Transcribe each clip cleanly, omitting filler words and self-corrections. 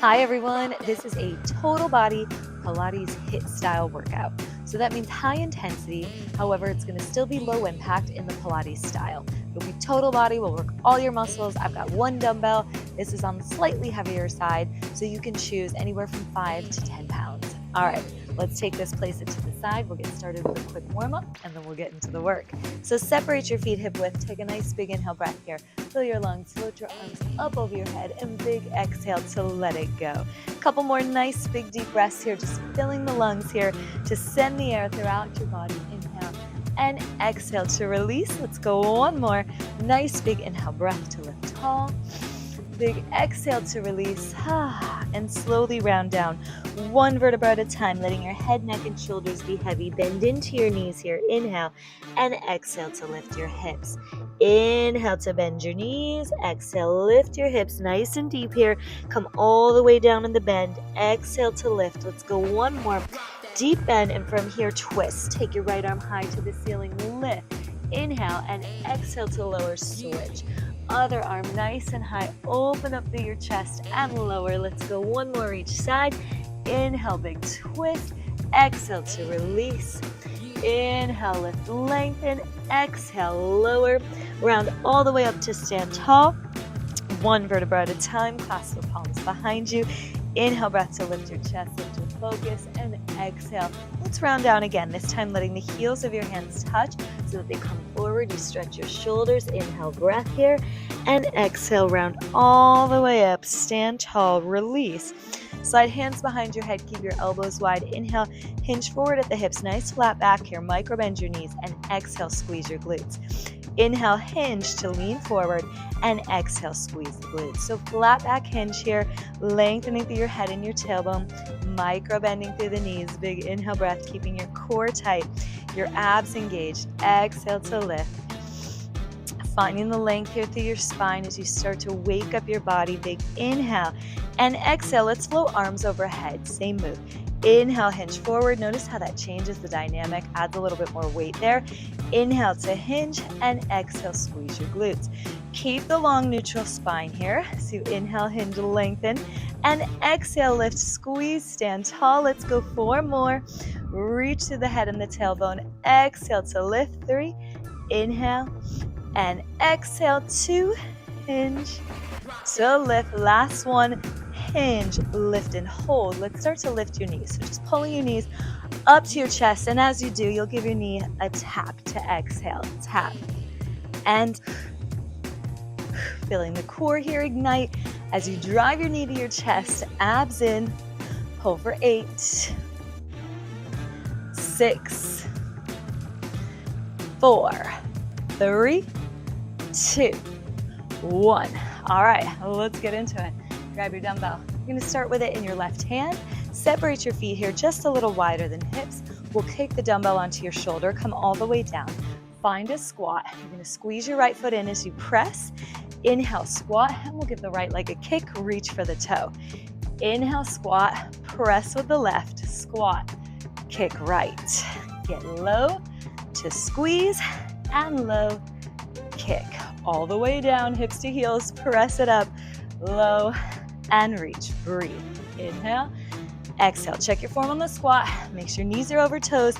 Hi everyone, this is a total body Pilates HIIT style workout. So that means high intensity, however it's going to still be low impact in the Pilates style. It'll be total body, we'll work all your muscles. I've got one dumbbell, this is on the slightly heavier side, so you can choose anywhere from 5 to 10 pounds. All right, let's take this, place it to the side. We'll get started with a quick warm up and then we'll get into the work. So separate your feet hip width, take a nice big inhale breath here. Fill your lungs, float your arms up over your head, and big exhale to let it go. A couple more nice big deep breaths here, just filling the lungs here to send the air throughout your body. Inhale and exhale to release. Let's go one more. Nice big inhale breath to lift tall. Big exhale to release, and slowly round down, one vertebra at a time, letting your head, neck, and shoulders be heavy. Bend into your knees here. Inhale and exhale to lift your hips. Inhale to bend your knees. Exhale, lift your hips nice and deep here. Come all the way down in the bend. Exhale to lift. Let's go one more. Deep bend, and from here, twist. Take your right arm high to the ceiling. Lift. Inhale and exhale to lower, switch. Other arm nice and high, open up through your chest and lower. Let's go one more each side. Inhale, big twist. Exhale to release. Inhale, lift, lengthen. Exhale, lower. Round all the way up to stand tall. One vertebra at a time. Clasp the palms behind you. Inhale, breath to lift your chest, lift your focus, and exhale. Let's round down again, this time letting the heels of your hands touch so that they come forward. You stretch your shoulders. Inhale, breath here, and exhale, round all the way up. Stand tall, release. Slide hands behind your head, keep your elbows wide. Inhale, hinge forward at the hips, nice flat back here. Micro bend your knees, and exhale, squeeze your glutes. Inhale, hinge to lean forward, and exhale, squeeze the glutes. So flat back hinge here, lengthening through your head and your tailbone, micro bending through the knees. Big inhale breath, keeping your core tight, your abs engaged. Exhale to lift. Finding the length here through your spine as you start to wake up your body. Big inhale and exhale. Let's flow arms overhead. Same move. Inhale, hinge forward. Notice how that changes the dynamic, adds a little bit more weight there. Inhale to hinge, and exhale, squeeze your glutes. Keep the long neutral spine here. So inhale, hinge, lengthen, and exhale, lift, squeeze, stand tall. Let's go 4 more. Reach to the head and the tailbone. Exhale to lift. 3, inhale, and exhale, 2, hinge, to lift. Last one. Hinge, lift, and hold. Let's start to lift your knees. So just pulling your knees up to your chest, and as you do, you'll give your knee a tap to exhale. Tap. And feeling the core here ignite as you drive your knee to your chest, abs in. Pull for 8, 6, 4, 3, 2, 1. All right, let's get into it. Grab your dumbbell. You're going to start with it in your left hand. Separate your feet here just a little wider than hips. We'll kick the dumbbell onto your shoulder. Come all the way down. Find a squat. You're going to squeeze your right foot in as you press. Inhale, squat, and we'll give the right leg a kick. Reach for the toe. Inhale, squat. Press with the left. Squat. Kick right. Get low to squeeze and low. Kick. All the way down, hips to heels. Press it up. Low and reach. Breathe. Inhale, exhale. Check your form on the squat. Make sure knees are over toes,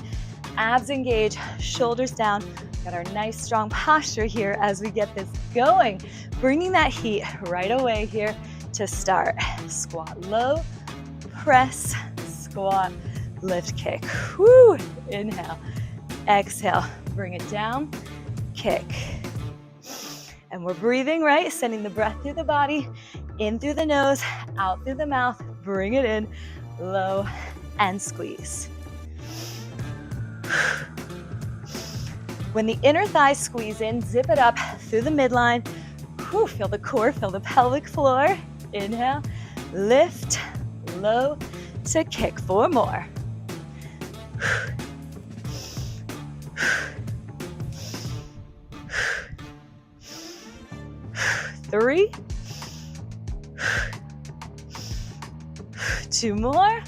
abs engaged, shoulders down. Got our nice strong posture here as we get this going. Bringing that heat right away here to start. Squat low, press, squat, lift, kick. Woo! Inhale, exhale. Bring it down, kick. And we're breathing, right? Sending the breath through the body, in through the nose, out through the mouth. Bring it in, low, and squeeze. When the inner thighs squeeze in, zip it up through the midline. Whew, feel the core, feel the pelvic floor. Inhale, lift, low, to kick. 4 more. 3, 2 more.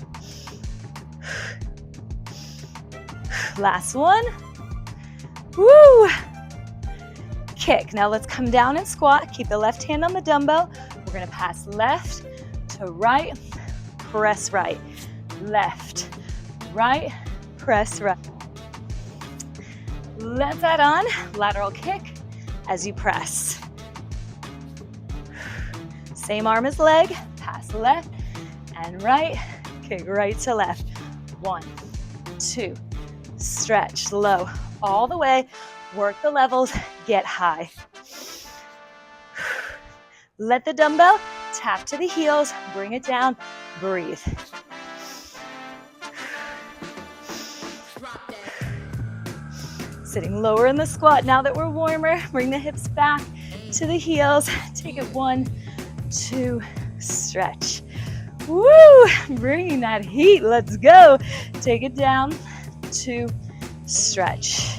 Last one. Woo! Kick. Now let's come down and squat. Keep the left hand on the dumbbell. We're going to pass left to right, press right, left, right, press right. Let's add on lateral kick as you press. Same arm as leg, pass left and right, kick right to left. 1, 2, stretch low all the way, work the levels, get high. Let the dumbbell tap to the heels, bring it down, breathe. Sitting lower in the squat now that we're warmer, bring the hips back to the heels, take it 1, 2, stretch. Woo, bringing that heat, let's go. Take it down, 2, stretch.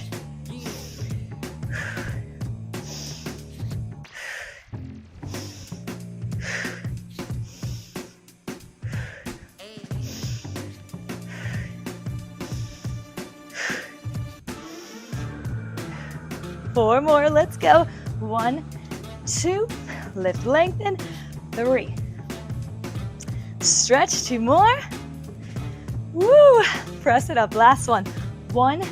Four more, let's go. 1, 2, lift, lengthen, 3. Stretch, 2 more. Woo, press it up, last one. 1,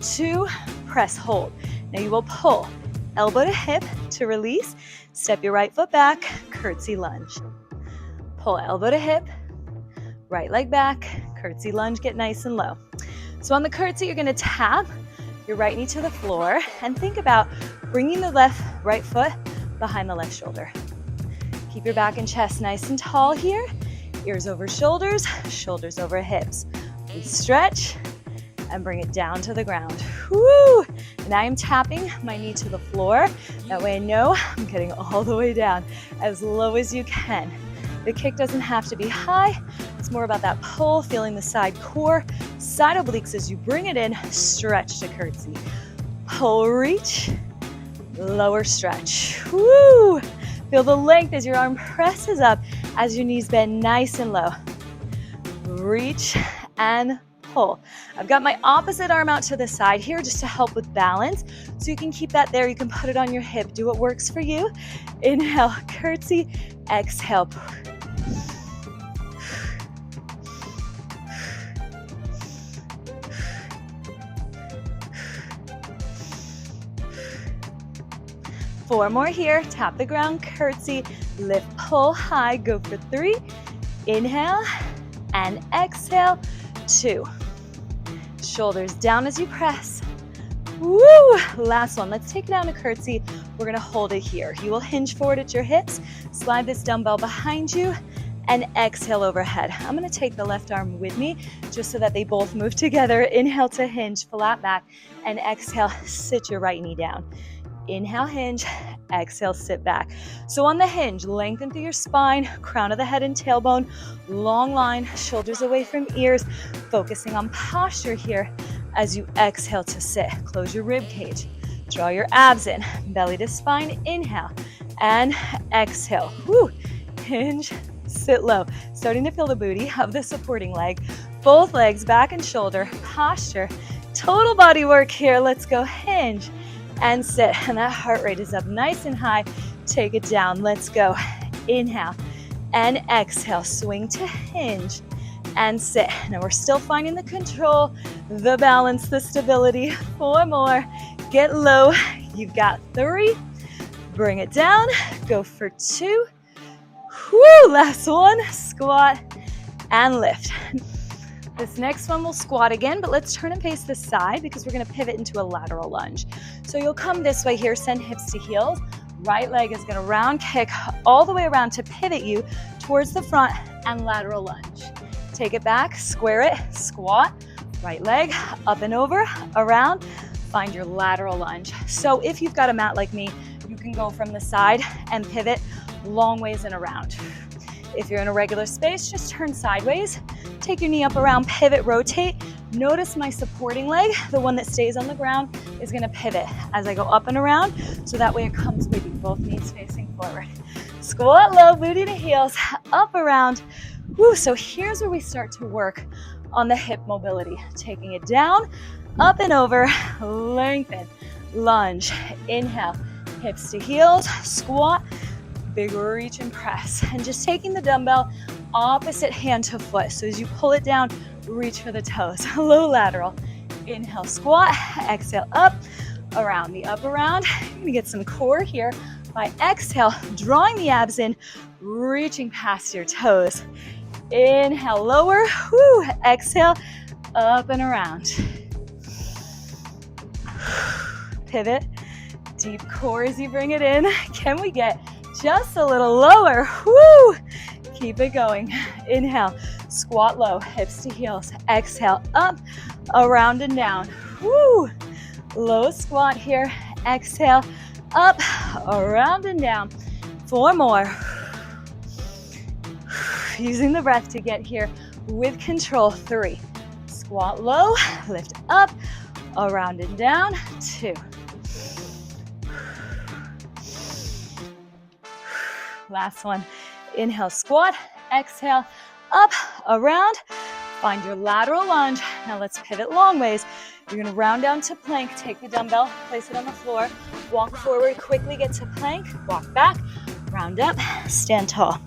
2, press, hold. Now you will pull, elbow to hip to release, step your right foot back, curtsy lunge. Pull elbow to hip, right leg back, curtsy lunge, get nice and low. So on the curtsy, you're gonna tap your right knee to the floor and think about bringing the right foot behind the left shoulder. Keep your back and chest nice and tall here. Ears over shoulders, shoulders over hips. We stretch and bring it down to the ground. Woo! And I am tapping my knee to the floor. That way I know I'm getting all the way down as low as you can. The kick doesn't have to be high. It's more about that pull, feeling the side core, side obliques as you bring it in, stretch to curtsy. Pull, reach, lower stretch. Woo! Feel the length as your arm presses up, as your knees bend nice and low. Reach and pull. I've got my opposite arm out to the side here just to help with balance. So you can keep that there. You can put it on your hip. Do what works for you. Inhale, curtsy. Exhale. Four more here. Tap the ground, curtsy, lift, pull high, go for 3. Inhale and exhale, 2. Shoulders down as you press. Woo! Last one. Let's take it down to curtsy. We're gonna hold it here. You will hinge forward at your hips, slide this dumbbell behind you, and exhale overhead. I'm gonna take the left arm with me just so that they both move together. Inhale to hinge, flat back, and exhale, sit your right knee down. Inhale, hinge, exhale, sit back. So on the hinge, lengthen through your spine, crown of the head and tailbone, long line, shoulders away from ears, focusing on posture here as you exhale to sit. Close your rib cage, draw your abs in, belly to spine, inhale, and exhale. Woo. Hinge, sit low. Starting to feel the booty of the supporting leg, both legs back and shoulder, posture, total body work here. Let's go hinge and sit, and that heart rate is up nice and high. Take it down, let's go. Inhale and exhale, swing to hinge and sit. Now we're still finding the control, the balance, the stability. 4 more, get low. You've got 3, bring it down, go for 2. Woo, last one, squat and lift. This next one we'll squat again, but let's turn and face this side because we're gonna pivot into a lateral lunge. So you'll come this way here, send hips to heels. Right leg is gonna round kick all the way around to pivot you towards the front and lateral lunge. Take it back, square it, squat, right leg up and over, around, find your lateral lunge. So if you've got a mat like me, you can go from the side and pivot long ways and around. If you're in a regular space, just turn sideways, take your knee up around, pivot, rotate. Notice my supporting leg, the one that stays on the ground, is gonna pivot as I go up and around, so that way it comes with you, both knees facing forward. Squat low, booty to heels, up, around. Woo, so here's where we start to work on the hip mobility. Taking it down, up and over, lengthen, lunge, inhale, hips to heels, squat, big reach and press, and just taking the dumbbell opposite hand to foot. So as you pull it down, reach for the toes. Low lateral. Inhale, squat. Exhale, up, around. The up, around. You're gonna get some core here by exhale, drawing the abs in, reaching past your toes. Inhale, lower. Woo. Exhale, up and around. Pivot. Deep core as you bring it in. Can we get just a little lower? Woo! Keep it going. Inhale, squat low, hips to heels. Exhale, up, around and down. Woo! Low squat here. Exhale, up, around and down. 4 more. Using the breath to get here with control. 3. Squat low, lift up, around and down. 2. Last one. Inhale, squat. Exhale, up, around. Find your lateral lunge. Now let's pivot long ways. You're gonna round down to plank. Take the dumbbell, place it on the floor. Walk forward, quickly get to plank. Walk back, round up, stand tall.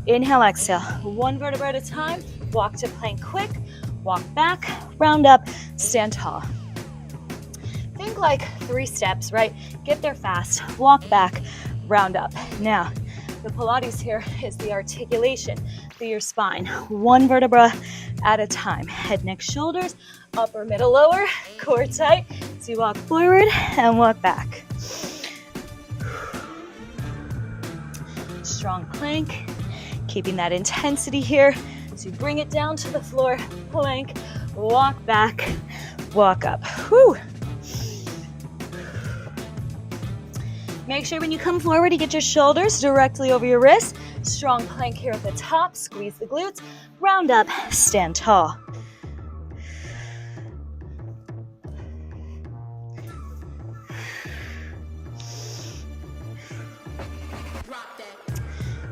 Inhale, exhale. 1 vertebra at a time. Walk to plank quick. Walk back, round up, stand tall. Think like 3 steps, right? Get there fast. Walk back, round up. Now, the Pilates here is the articulation through your spine. 1 vertebra at a time. Head, neck, shoulders, upper, middle, lower, core tight. So you walk forward and walk back. Strong plank, keeping that intensity here. So you bring it down to the floor, plank, walk back, walk up. Whew. Make sure when you come forward, you get your shoulders directly over your wrists. Strong plank here at the top. Squeeze the glutes. Round up. Stand tall.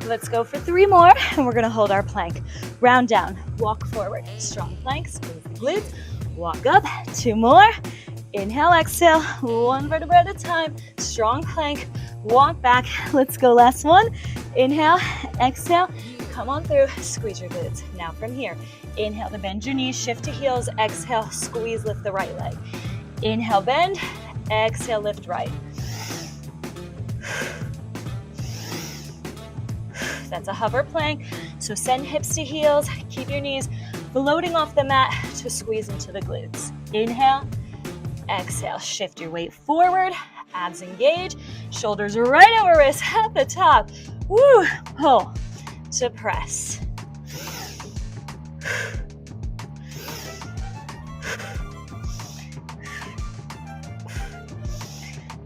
Let's go for 3 more, and we're gonna hold our plank. Round down. Walk forward. Strong plank. Squeeze the glutes. Walk up. 2 more. Inhale, exhale, 1 vertebra at a time. Strong plank, walk back. Let's go, last one. Inhale, exhale, come on through, squeeze your glutes. Now from here, inhale to bend your knees, shift to heels. Exhale, squeeze, lift the right leg. Inhale, bend, exhale, lift right. That's a hover plank, so send hips to heels. Keep your knees floating off the mat to squeeze into the glutes. Inhale, exhale, shift your weight forward, abs engage, shoulders right over wrists at the top. Woo, pull to press.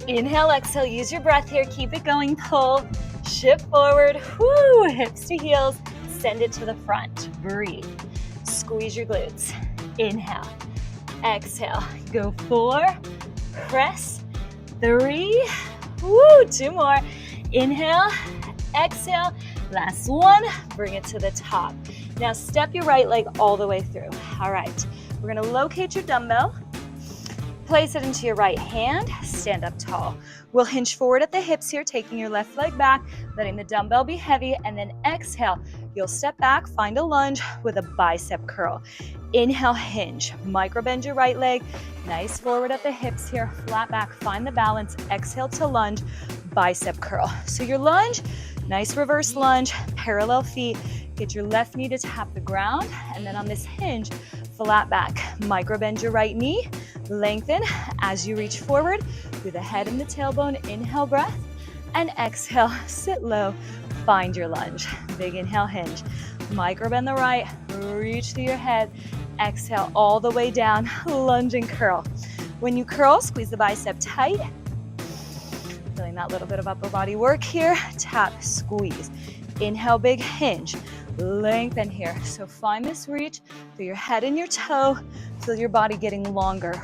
Inhale, exhale, use your breath here, keep it going, pull, shift forward, woo, hips to heels, send it to the front, breathe, squeeze your glutes, inhale, exhale, go 4, press, 3, woo, 2 more, inhale, exhale, last one, bring it to the top. Now step your right leg all the way through. All right, we're gonna locate your dumbbell, place it into your right hand, stand up tall. We'll hinge forward at the hips here, taking your left leg back, letting the dumbbell be heavy, and then exhale. You'll step back, find a lunge with a bicep curl. Inhale, hinge, micro bend your right leg, nice forward at the hips here, flat back, find the balance, exhale to lunge, bicep curl. So your lunge, nice reverse lunge, parallel feet, get your left knee to tap the ground, and then on this hinge, flat back, micro bend your right knee, lengthen as you reach forward through the head and the tailbone, inhale breath, and exhale, sit low, find your lunge. Big inhale, hinge, micro bend the right, reach through your head, exhale all the way down, lunge and curl. When you curl, squeeze the bicep tight, feeling that little bit of upper body work here, tap, squeeze. Inhale, big hinge, lengthen here. So find this reach through your head and your toe, feel your body getting longer.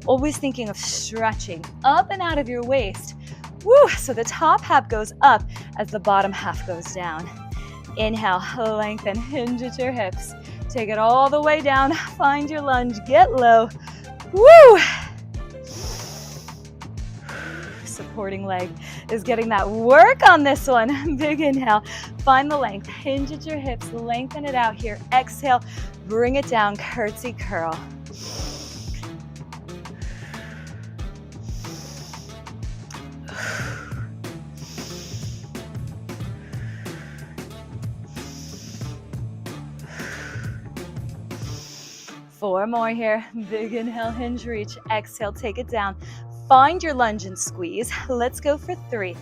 Always thinking of stretching up and out of your waist. Woo! So the top half goes up as the bottom half goes down. Inhale, lengthen, hinge at your hips. Take it all the way down, find your lunge, get low. Woo! supporting leg is getting that work on this one. Big inhale, find the length, hinge at your hips, lengthen it out here. Exhale, bring it down, curtsy curl. Four more here. Big inhale, hinge, reach. Exhale, take it down. Find your lunge and squeeze. Let's go for 3.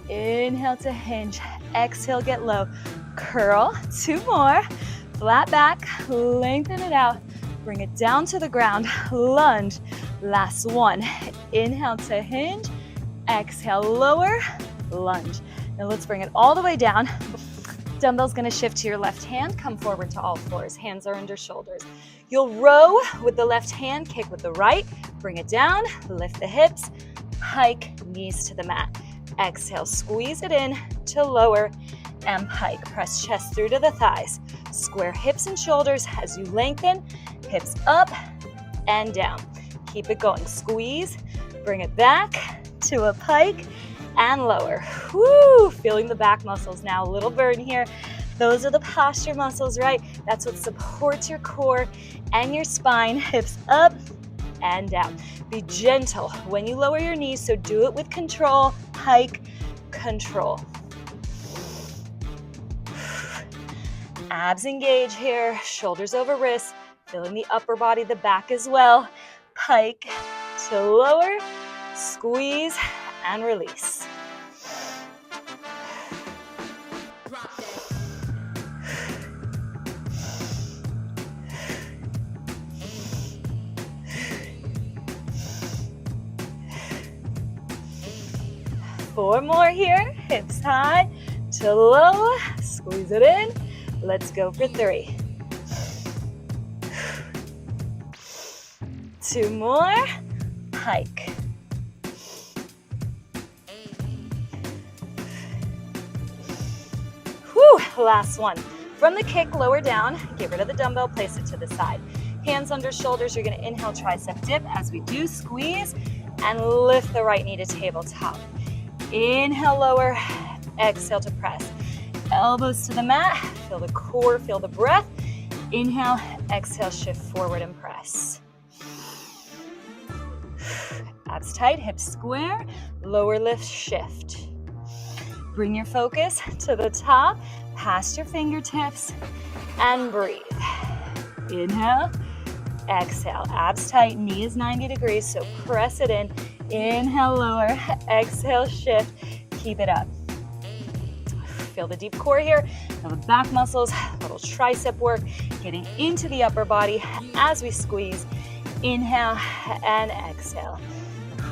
Inhale to hinge. Exhale, get low. Curl. 2 more. Flat back. Lengthen it out. Bring it down to the ground. Lunge. Last 1. Inhale to hinge. Exhale, lower. Lunge. Now let's bring it all the way down. Dumbbell's gonna shift to your left hand. Come forward to all fours. Hands are under shoulders. You'll row with the left hand, kick with the right. Bring it down, lift the hips, pike, knees to the mat. Exhale, squeeze it in to lower and pike. Press chest through to the thighs. Square hips and shoulders as you lengthen, hips up and down. Keep it going. Squeeze, bring it back to a pike and lower. Woo! Feeling the back muscles now. A little burn here. Those are the posture muscles, right? That's what supports your core and your spine. Hips up and down. Be gentle when you lower your knees, so do it with control. Pike, control. Abs engage here. Shoulders over wrists. Feeling the upper body, the back as well. Pike to lower. Squeeze and release. Four more here. Hips high to low. Squeeze it in. Let's go for 3. 2 more. Pike. Whew, last one. From the kick, lower down, get rid of the dumbbell, place it to the side. Hands under shoulders, you're gonna inhale, tricep dip. As we do, squeeze and lift the right knee to tabletop. Inhale, lower, exhale to press. Elbows to the mat, feel the core, feel the breath. Inhale, exhale, shift forward and press. Abs tight, hips square, lower lift, shift. Bring your focus to the top, past your fingertips, and breathe. Inhale, exhale. Abs tight, knee is 90 degrees, so press it in. Inhale, lower, exhale, shift. Keep it up. Feel the deep core here. Feel the back muscles, little tricep work, getting into the upper body as we squeeze. Inhale and exhale.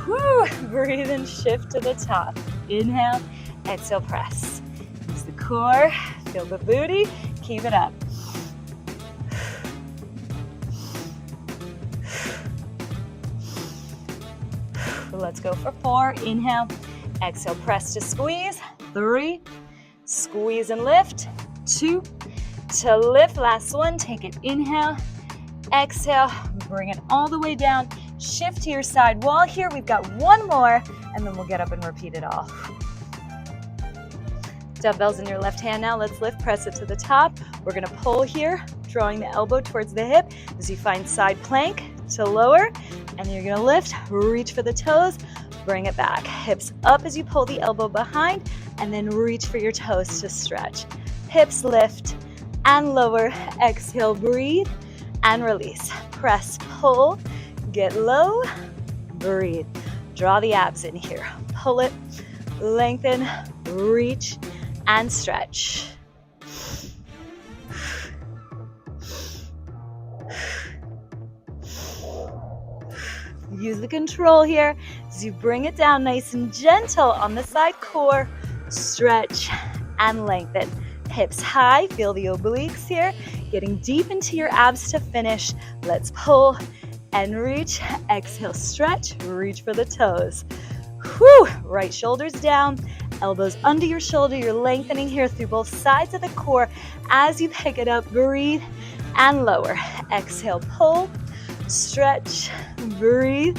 Woo! Breathe and shift to the top. Inhale, exhale, press. Use the core, feel the booty, keep it up. Let's go for 4. Inhale, exhale, press to squeeze. 3, squeeze and lift. 2, to lift. Last one, take it. Inhale, exhale, bring it all the way down. Shift to your side wall here. We've got 1 more, and then we'll get up and repeat it all. Dumbbells in your left hand now. Let's lift, press it to the top. We're gonna pull here, drawing the elbow towards the hip as you find side plank to lower, and you're gonna lift, reach for the toes, bring it back. Hips up as you pull the elbow behind, and then reach for your toes to stretch. Hips lift and lower. Exhale, breathe and release. Press, pull, get low, breathe. Draw the abs in here. Pull it, lengthen, reach, and stretch. Use the control here as you bring it down nice and gentle on the side core. Stretch and lengthen. Hips high, feel the obliques here. Getting deep into your abs to finish. Let's pull and reach. Exhale, stretch, reach for the toes. Whew, right shoulders down, elbows under your shoulder. You're lengthening here through both sides of the core. As you pick it up, breathe and lower. Exhale, pull, stretch, breathe,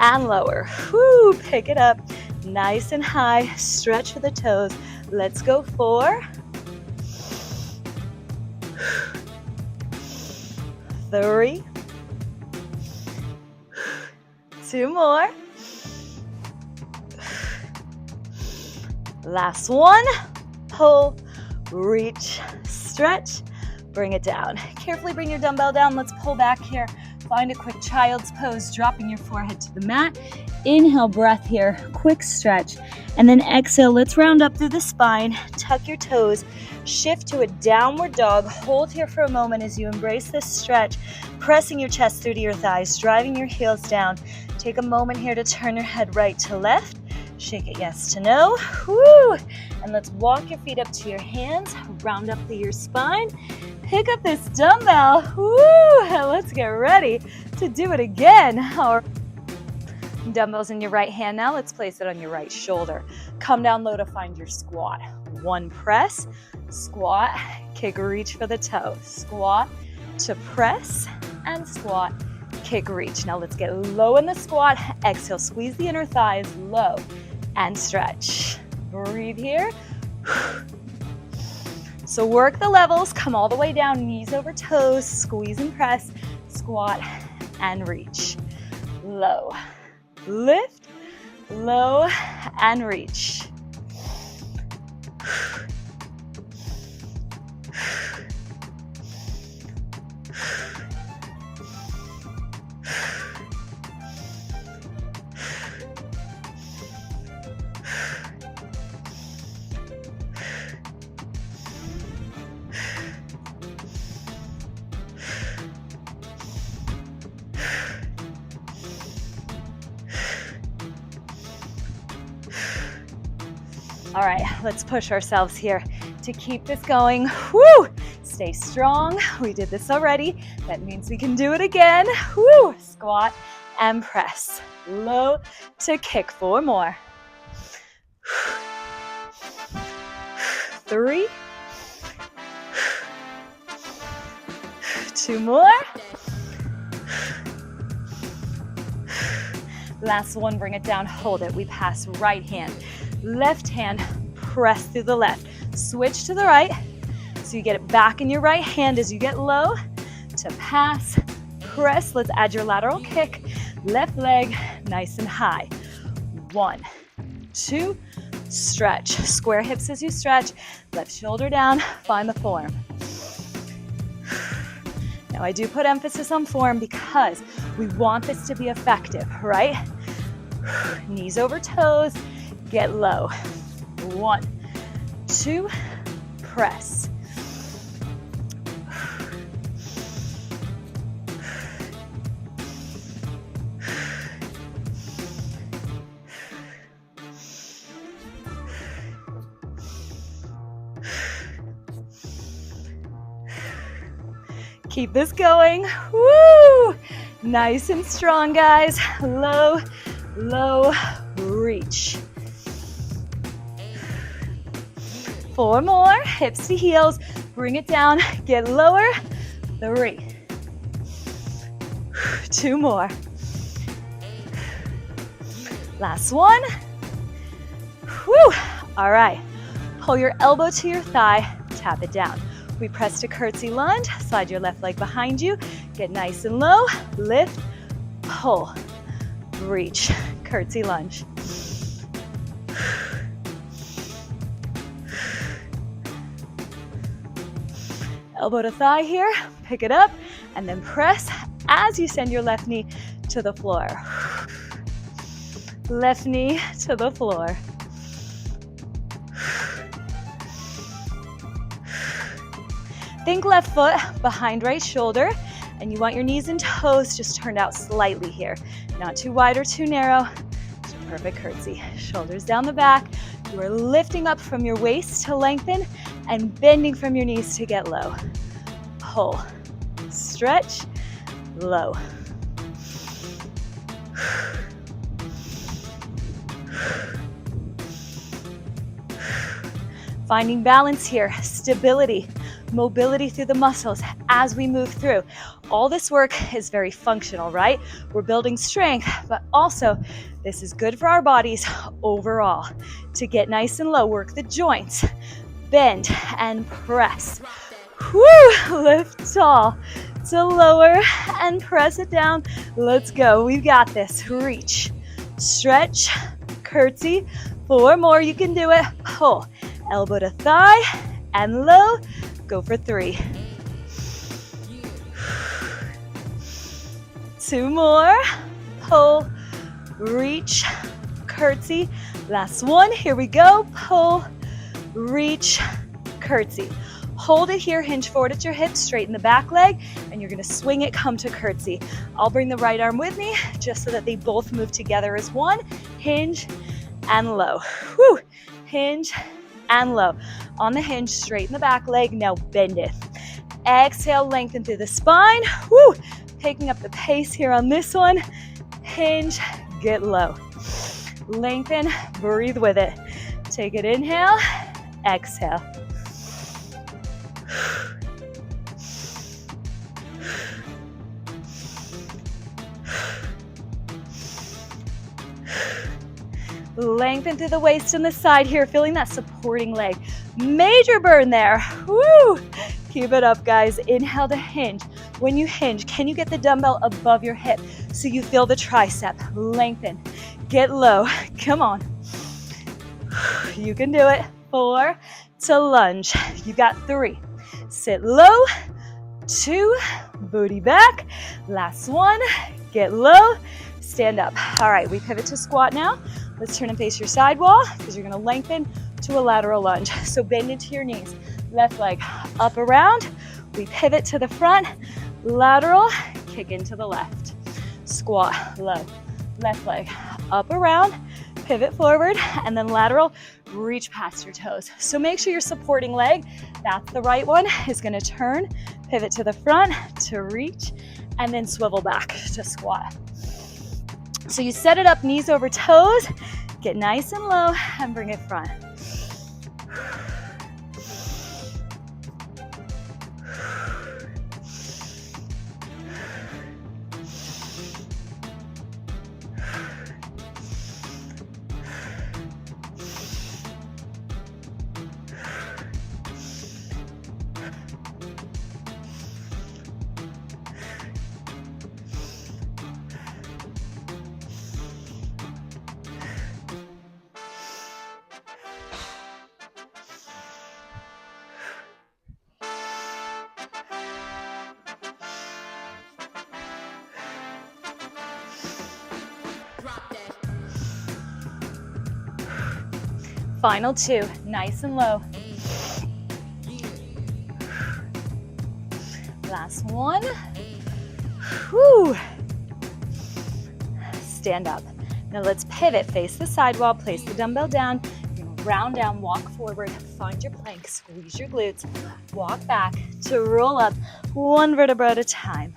and lower. Whew, pick it up. Nice and high, stretch for the toes. Let's go 4, 3, 2 more. Last one. Pull, reach, stretch, bring it down. Carefully bring your dumbbell down. Let's pull back here. Find a quick child's pose, dropping your forehead to the mat. Inhale, breath here, quick stretch. And then exhale, let's round up through the spine, tuck your toes, shift to a downward dog. Hold here for a moment as you embrace this stretch, pressing your chest through to your thighs, driving your heels down. Take a moment here to turn your head right to left. Shake it yes to no. Woo! And let's walk your feet up to your hands, round up through your spine. Pick up this dumbbell. Woo! Let's get ready to do it again. Our dumbbells in your right hand now. Let's place it on your right shoulder. Come down low to find your squat. 1 press, squat, kick, reach for the toe. Squat to press and squat, kick, reach. Now let's get low in the squat. Exhale, squeeze the inner thighs low and stretch. Breathe here. So work the levels, come all the way down, knees over toes, squeeze and press, squat and reach. Low, lift, low and reach. All right, let's push ourselves here to keep this going. Woo! Stay strong. We did this already. That means we can do it again. Woo! Squat and press. Low to kick. 4 more. 3. 2 more. Last one, bring it down, hold it. We pass right hand, left hand, press through the left. Switch to the right, so you get it back in your right hand as you get low to pass, press. Let's add your lateral kick. Left leg, nice and high. 1, 2, stretch. Square hips as you stretch. Left shoulder down, find the form. Now I do put emphasis on form because we want this to be effective, right? Knees over toes, get low. 1, 2, press. Keep this going. Woo! Nice and strong, guys. Low, low, reach. 4 more, hips to heels. Bring it down, get lower. 3. 2 more. Last one. Woo! All right. Pull your elbow to your thigh, tap it down. We press to curtsy lunge, slide your left leg behind you, get nice and low, lift, pull, reach, curtsy lunge. Elbow to thigh here, pick it up, and then press as you send your left knee to the floor. Left knee to the floor. Think left foot behind right shoulder, and you want your knees and toes just turned out slightly here. Not too wide or too narrow. It's a perfect curtsy. Shoulders down the back. You are lifting up from your waist to lengthen and bending from your knees to get low. Pull, stretch, low. Finding balance here, stability, mobility through the muscles as we move through. All this work is very functional, right? We're building strength, but also This is good for our bodies overall. To get nice and low, work the joints. Bend and press. Woo! Lift tall. To lower and press it down. Let's go. We've got this. Reach. Stretch. Curtsy. 4 more. You can do it. Pull. Elbow to thigh and low. Go for 3. 2 more. Pull. Reach. Curtsy. Last one. Here we go. Pull. Reach. Curtsy. Hold it here, hinge forward at your hips, straighten the back leg, and you're gonna swing it, come to curtsy. I'll bring the right arm with me, just so that they both move together as one. Hinge and low. Woo! Hinge and low. On the hinge, straighten the back leg, now bend it. Exhale, lengthen through the spine. Woo! Taking up the pace here on this one. Hinge, get low. Lengthen, breathe with it. Take it, inhale, exhale. Lengthen through the waist and the side here, feeling that supporting leg. Major burn there. Woo! Keep it up, guys. Inhale to hinge. When you hinge, can you get the dumbbell above your hip so you feel the tricep? Lengthen. Get low. Come on. You can do it. 4 to lunge. You got 3. Sit low. 2. Booty back. Last one. Get low. Stand up. All right, we pivot to squat now. Let's turn and face your side wall because you're gonna lengthen to a lateral lunge. So bend into your knees. Left leg up around. We pivot to the front. Lateral, kick into the left. Squat, low. Left leg up around. Pivot forward and then lateral, reach past your toes. So make sure your supporting leg, that's the right one, is gonna turn, pivot to the front to reach, and then swivel back to squat. So you set it up, knees over toes, get nice and low, and bring it front. Final 2, nice and low. Last one. Whew. Stand up. Now let's pivot, face the side wall, place the dumbbell down. You're gonna round down, walk forward, find your plank, squeeze your glutes, walk back to roll up 1 vertebra at a time.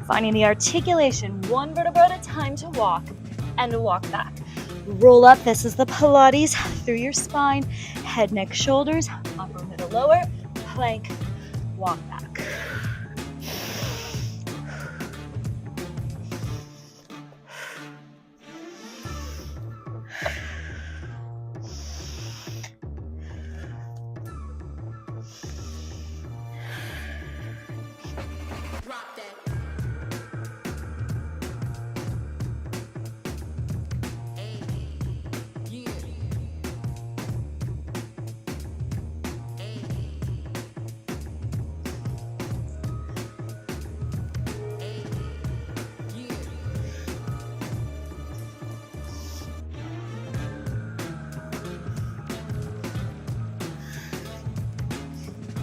Finding the articulation, 1 vertebra at a time to walk and to walk back. Roll up, this is the Pilates, through your spine, head, neck, shoulders, upper, middle, lower, plank, walk back.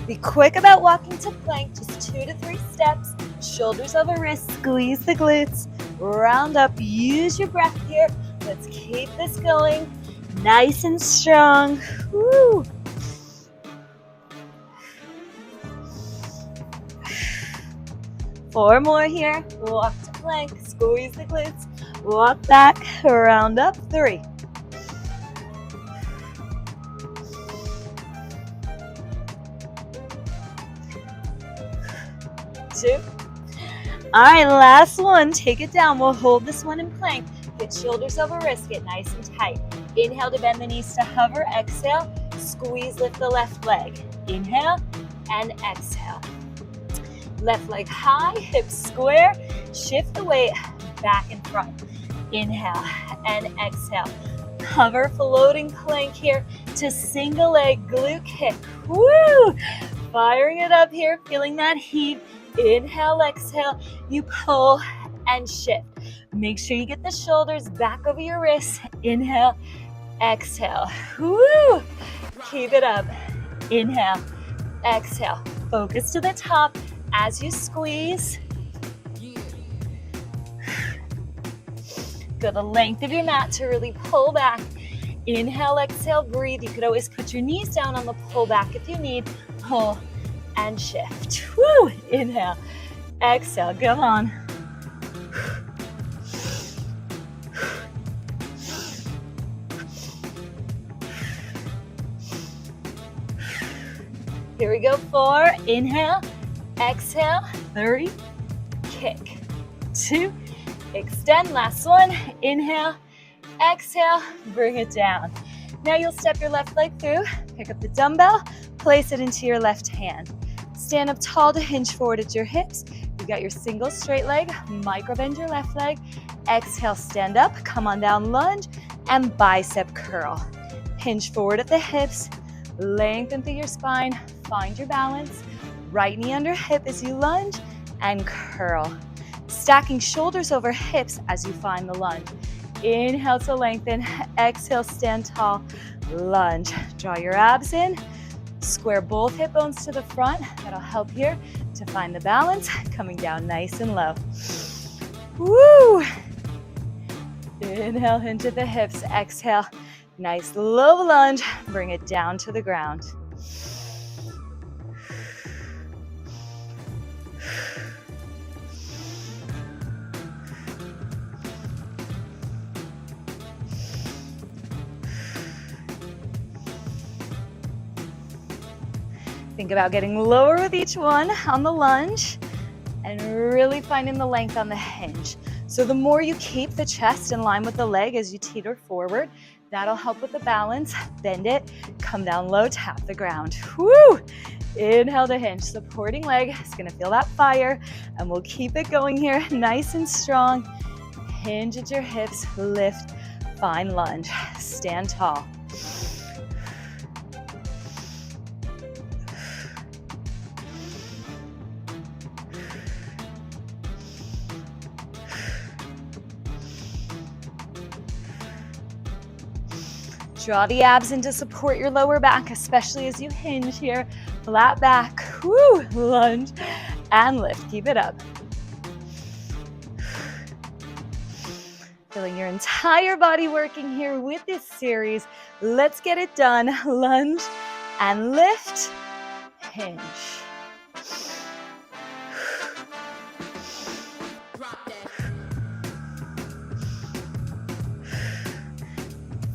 Be quick about walking to plank, just 2 to 3 steps, shoulders over wrists, squeeze the glutes, round up, use your breath here. Let's keep this going, nice and strong. Woo. Four more here, walk to plank, squeeze the glutes, walk back, round up, 3. 2. All right, last one. Take it down. We'll hold this one in plank. Get shoulders over wrist. Get nice and tight. Inhale to bend the knees to hover. Exhale. Squeeze, lift the left leg. Inhale and exhale. Left leg high, hips square. Shift the weight back and front. Inhale and exhale. Hover, floating plank here to single leg glute kick. Woo! Firing it up here, feeling that heat. Inhale, exhale. You pull and shift. Make sure you get the shoulders back over your wrists. Inhale, exhale. Woo! Keep it up. Inhale, exhale. Focus to the top as you squeeze. Go the length of your mat to really pull back. Inhale, exhale, breathe. You could always put your knees down on the pull back if you need. Pull and shift. Woo! Inhale, exhale. Come on. Here we go. 4. Inhale, exhale. 3. Kick. 2. Extend. Last one. Inhale, exhale. Bring it down. Now you'll step your left leg through. Pick up the dumbbell. Place it into your left hand. Stand up tall to hinge forward at your hips. You got your single straight leg. Micro bend your left leg. Exhale, stand up. Come on down, lunge, and bicep curl. Hinge forward at the hips. Lengthen through your spine. Find your balance. Right knee under hip as you lunge and curl. Stacking shoulders over hips as you find the lunge. Inhale to lengthen. Exhale, stand tall. Lunge. Draw your abs in. Square both hip bones to the front. That'll help here to find the balance. Coming down nice and low. Woo! Inhale, hinge at the hips. Exhale. Nice low lunge. Bring it down to the ground. Think about getting lower with each one on the lunge and really finding the length on the hinge. So the more you keep the chest in line with the leg as you teeter forward, that'll help with the balance. Bend it, come down low, tap the ground. Woo! Inhale to hinge. Supporting leg is gonna feel that fire, and we'll keep it going here, nice and strong. Hinge at your hips, lift, find lunge. Stand tall. Draw the abs in to support your lower back, especially as you hinge here. Flat back, woo, lunge and lift. Keep it up. Feeling your entire body working here with this series. Let's get it done. Lunge and lift, hinge.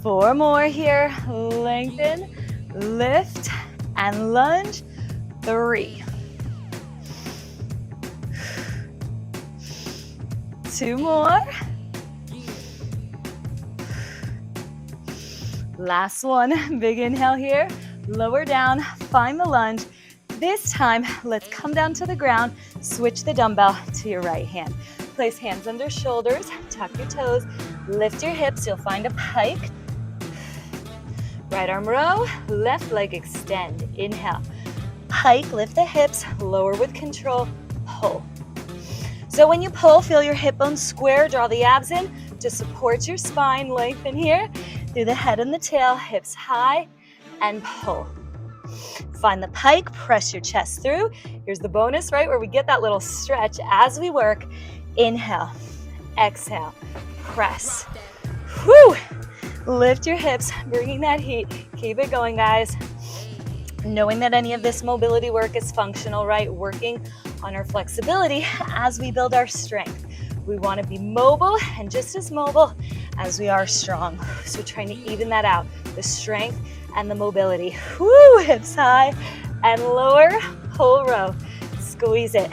4 more here. Lengthen, lift, and lunge. 3. 2 more. Last one. Big inhale here. Lower down, find the lunge. This time, let's come down to the ground. Switch the dumbbell to your right hand. Place hands under shoulders, tuck your toes, lift your hips. You'll find a pike. Right arm row, left leg extend. Inhale, pike, lift the hips, lower with control, pull. So when you pull, feel your hip bones square, draw the abs in to support your spine, lengthen here, through the head and the tail, hips high, and pull. Find the pike, press your chest through. Here's the bonus, right, where we get that little stretch as we work. Inhale, exhale, press. Whew! Lift your hips, bringing that heat. Keep it going, guys. Knowing that any of this mobility work is functional, right? Working on our flexibility as we build our strength. We want to be mobile and just as mobile as we are strong. So trying to even that out, the strength and the mobility. Woo, hips high and lower, whole row. Squeeze it.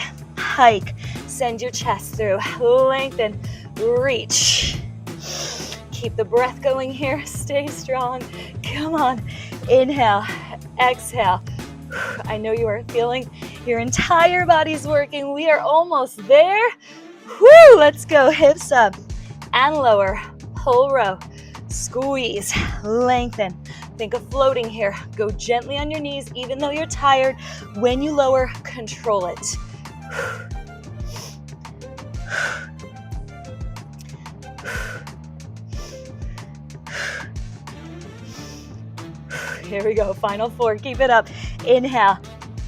hike. Send your chest through. Lengthen, reach. Keep the breath going here. Stay strong. Come on. Inhale, exhale. I know you are feeling your entire body's working. We are almost there. Woo, let's go. Hips up and lower. Pull row. Squeeze. Lengthen. Think of floating here. Go gently on your knees, even though you're tired. When you lower, control it. Here we go, final 4, keep it up. Inhale,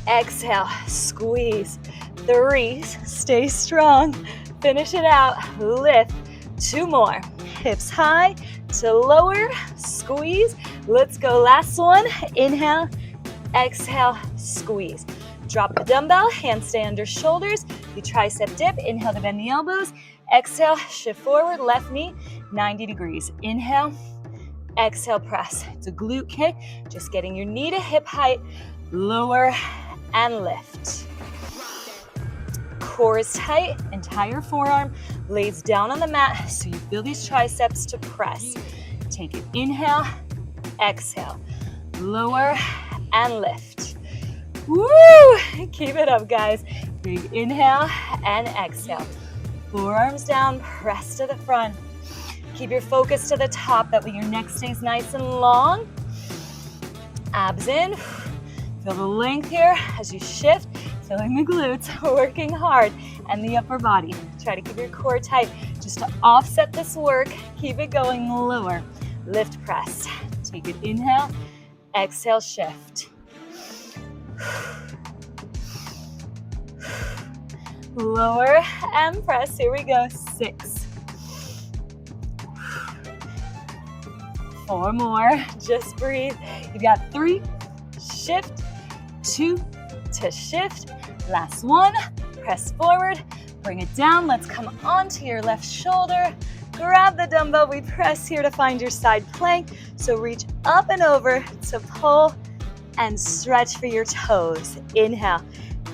exhale, squeeze. 3, stay strong. Finish it out, lift. 2 more, hips high to lower, squeeze. Let's go, last one. Inhale, exhale, squeeze. Drop the dumbbell, hands stay under shoulders. You tricep dip, inhale to bend the elbows. Exhale, shift forward, left knee, 90 degrees. Inhale, exhale, press. It's a glute kick, just getting your knee to hip height, lower and lift. Core is tight, entire forearm lays down on the mat, so you feel these triceps to press. Take it, inhale, exhale, lower and lift. Woo! Keep it up, guys. Big inhale and exhale. Forearms down, press to the front. Keep your focus to the top, that way your neck stays nice and long. Abs in. Feel the length here as you shift, feeling the glutes, working hard, and the upper body. Try to keep your core tight just to offset this work. Keep it going, lower. Lift, press. Take it, inhale, exhale, shift. Lower and press, here we go, 6. 4 more, just breathe. You got 3, shift, 2 to shift. Last 1, press forward, bring it down. Let's come onto your left shoulder. Grab the dumbbell, we press here to find your side plank. So reach up and over to pull and stretch for your toes. Inhale,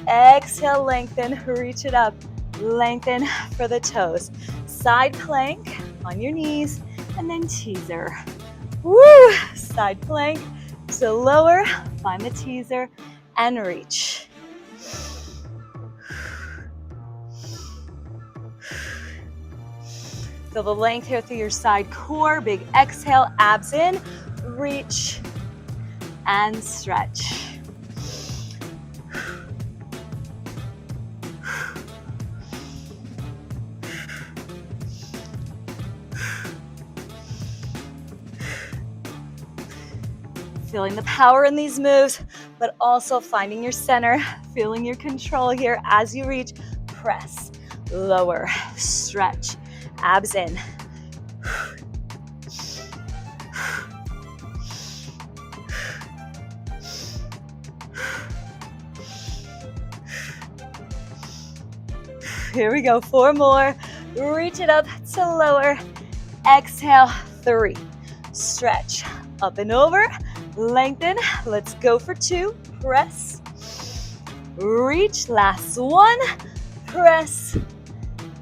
exhale, lengthen, reach it up, lengthen for the toes. Side plank on your knees, and then teaser. Woo! Side plank to lower, find the teaser, and reach. Feel the length here through your side core. Big exhale, abs in, reach, and stretch. Feeling the power in these moves, but also finding your center, feeling your control here as you reach. Press, lower, stretch, abs in. Here we go, 4 more. Reach it up to lower. Exhale, 3. Stretch, up and over. Lengthen. Let's go for 2. Press. Reach. Last 1. Press.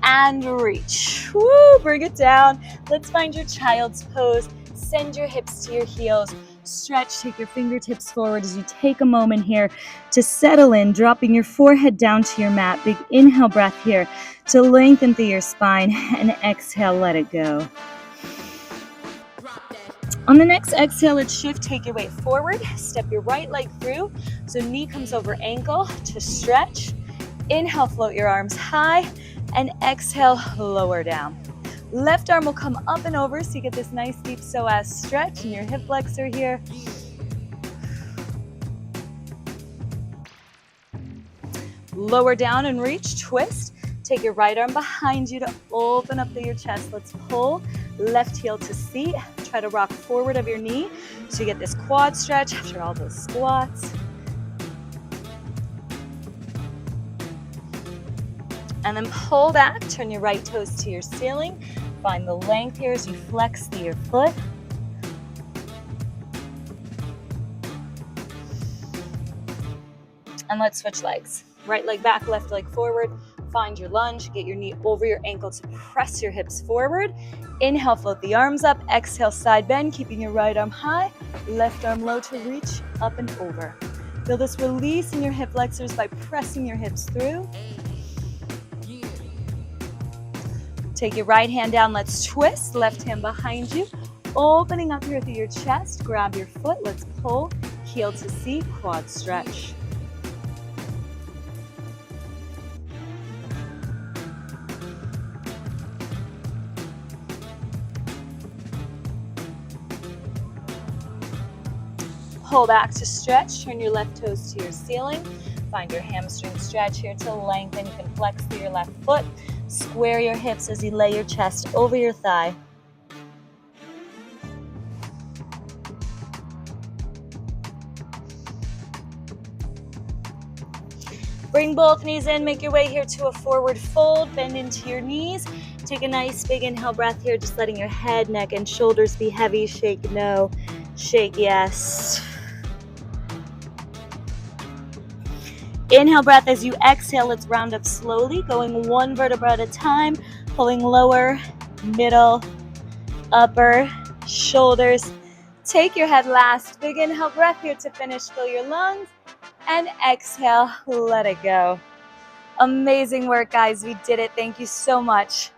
And reach. Woo, bring it down. Let's find your child's pose. Send your hips to your heels. Stretch, take your fingertips forward as you take a moment here to settle in, dropping your forehead down to your mat. Big inhale breath here to lengthen through your spine, and exhale, let it go. On the next exhale, let's shift, take your weight forward, step your right leg through, so knee comes over ankle to stretch. Inhale, float your arms high, and exhale, lower down. Left arm will come up and over, so you get this nice deep psoas stretch in your hip flexor here. Lower down and reach, twist. Take your right arm behind you to open up through your chest. Let's pull, left heel to seat. Try to rock forward of your knee, so you get this quad stretch after all those squats. And then pull back, turn your right toes to your ceiling. Find the length here as you flex through your foot. And let's switch legs. Right leg back, left leg forward. Find your lunge, get your knee over your ankle to press your hips forward. Inhale, float the arms up. Exhale, side bend, keeping your right arm high, left arm low to reach up and over. Feel this release in your hip flexors by pressing your hips through. Take your right hand down, let's twist. Left hand behind you, opening up here through your chest. Grab your foot, let's pull, heel to seat, quad stretch. Pull back to stretch, turn your left toes to your ceiling. Find your hamstring stretch here to lengthen. You can flex through your left foot. Square your hips as you lay your chest over your thigh. Bring both knees in, make your way here to a forward fold, bend into your knees. Take a nice big inhale breath here, just letting your head, neck, and shoulders be heavy. Shake no, shake yes. Inhale breath as you exhale, let's round up slowly, going one vertebra at a time, pulling lower, middle, upper, shoulders. Take your head last. Big inhale breath here to finish, fill your lungs, and exhale, let it go. Amazing work, guys. We did it. Thank you so much.